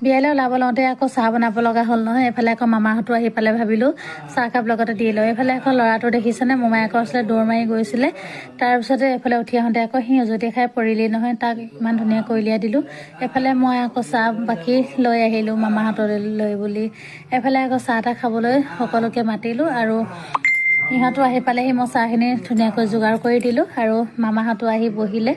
বিয়ালৈ ওলাব লওঁতে আকৌ চাহ বনাব লগা হ'ল নহয়। এইফালে আকৌ মামাহঁতো আহি পালে, ভাবিলোঁ চাহকাপ লগতে দি লওঁ। এইফালে আকৌ ল'ৰাটো দেখিছেনে, মোমায়েকৰ ওচৰলৈ দৌৰ মাৰি গৈছিলে। তাৰপিছতে এইফালে উঠি আহোঁতে আকৌ সি উজুতি খাই পৰিলেই নহয়, তাক ইমান ধুনীয়াকৈ উলিয়াই দিলোঁ। এইফালে মই আকৌ চাহ বাকী লৈ আহিলোঁ মামাহঁতলৈ বুলি। এইফালে আকৌ চাহ তাহ খাবলৈ সকলোকে মাতিলোঁ আৰু সিহঁতো আহি পালেহি। মই চাহখিনি ধুনীয়াকৈ যোগাৰ কৰি দিলোঁ আৰু মামাহঁতো আহি বহিলে।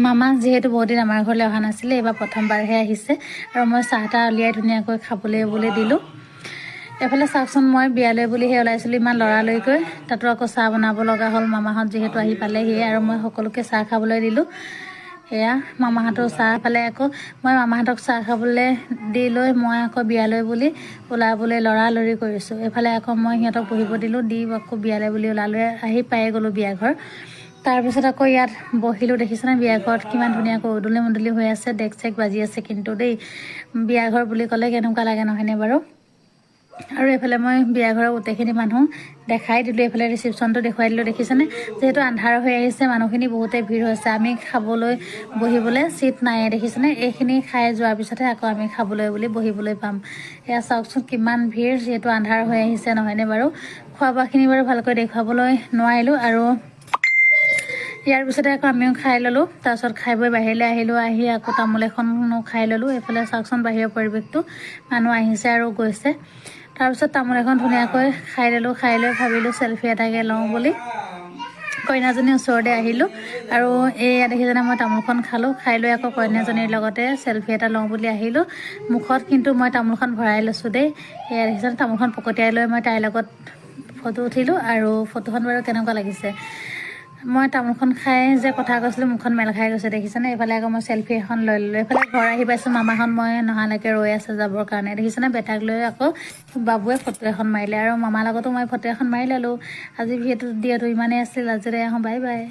মামা যিহেতু বহুত দিন আমাৰ ঘৰলৈ অহা নাছিলে, এইবাৰ প্ৰথমবাৰহে আহিছে আৰু মই চাহ তাহ উলিয়াই ধুনীয়াকৈ খাবলৈ বুলি দিলোঁ। এইফালে চাওকচোন, মই বিয়ালৈ বুলিহে ওলাইছিলোঁ ইমান লৰালৰিকৈ, তাতো আকৌ চাহ বনাব লগা হ'ল। মামাহঁত যিহেতু আহি পালেহি আৰু মই সকলোকে চাহ খাবলৈ দিলোঁ। এয়া মামাহঁতৰ চাহ পালে আকৌ মই মামাহঁতক চাহ খাবলৈ দি লৈ মই আকৌ বিয়ালৈ বুলি ওলাবলৈ লৰালৰি কৰিছোঁ। এইফালে আকৌ মই সিহঁতক বহিব দিলোঁ, দি আকৌ বিয়ালৈ বুলি ওলালৈ আহি পায়ে গ'লোঁ বিয়াঘৰ। তাৰপিছত আকৌ ইয়াত বহিলোঁ, দেখিছেনে বিয়া ঘৰত কিমান ধুনীয়াকৈ উদুলি মুদুলি হৈ আছে, ডেক চেক বাজি আছে। কিন্তু দেই বিয়াঘৰ বুলি ক'লে কেনেকুৱা লাগে নহয়নে বাৰু। আৰু এইফালে মই বিয়াঘৰৰ গোটেইখিনি মানুহ দেখাই দিলোঁ, এইফালে ৰিচিপশ্যনটো দেখুৱাই দিলোঁ। দেখিছেনে, যিহেতু আন্ধাৰ হৈ আহিছে, মানুহখিনি বহুতেই ভিৰ হৈছে। আমি খাবলৈ বহিবলৈ চিট নাই, দেখিছেনে। এইখিনি খাই যোৱাৰ পিছতহে আকৌ আমি খাবলৈ বুলি বহিবলৈ পাম। এয়া চাওকচোন কিমান ভিৰ, যিহেতু আন্ধাৰ হৈ আহিছে নহয়নে বাৰু। খোৱা বোৱাখিনি বাৰু ভালকৈ দেখুৱাবলৈ নোৱাৰিলোঁ আৰু ইয়াৰ পিছতে আকৌ আমিও খাই ল'লোঁ। তাৰপিছত খাই বৈ বাহিৰলৈ আহিলোঁ, আহি আকৌ তামোল এখনো খাই ল'লোঁ। এইফালে চাওকচোন বাহিৰৰ পৰিৱেশটো, মানুহ আহিছে আৰু গৈছে। তাৰপিছত তামোল এখন ধুনীয়াকৈ খাই ল'লোঁ, খাই লৈ ভাবিলোঁ চেলফি এটাকে লওঁ বুলি কইনাজনীৰ ওচৰতে আহিলোঁ। আৰু এয়া দেখিছেনে, মই তামোলখন খালোঁ, খাই লৈ আকৌ কইনাজনীৰ লগতে চেলফি এটা লওঁ বুলি আহিলোঁ। মুখত কিন্তু মই তামোলখন ভৰাই লৈছোঁ দেই। এয়া দেখিছেনে, তামোলখন পকতিয়াই লৈ মই তাইৰ লগত ফটো উঠিলোঁ। আৰু ফটোখন বাৰু কেনেকুৱা লাগিছে, মই তামোলখন খাই যে কথা কৈছিলোঁ মুখখন মেল খাই গৈছে, দেখিছেনে। এইফালে আকৌ মই চেলফি এখন লৈ ল'লোঁ। এইফালে ঘৰ আহি পাইছোঁ, মামাহঁত মই নহালৈকে ৰৈ আছে যাবৰ কাৰণে, দেখিছেনে। বেটাক লৈ আকৌ বাবুৱে ফটো এখন মাৰিলে আৰু মামাৰ লগতো মই ফটো এখন মাৰি ল'লোঁ। আজি ভিডিঅ'টো ইমানেই আছিল, আজিলৈ আহোঁ, বাই বাই।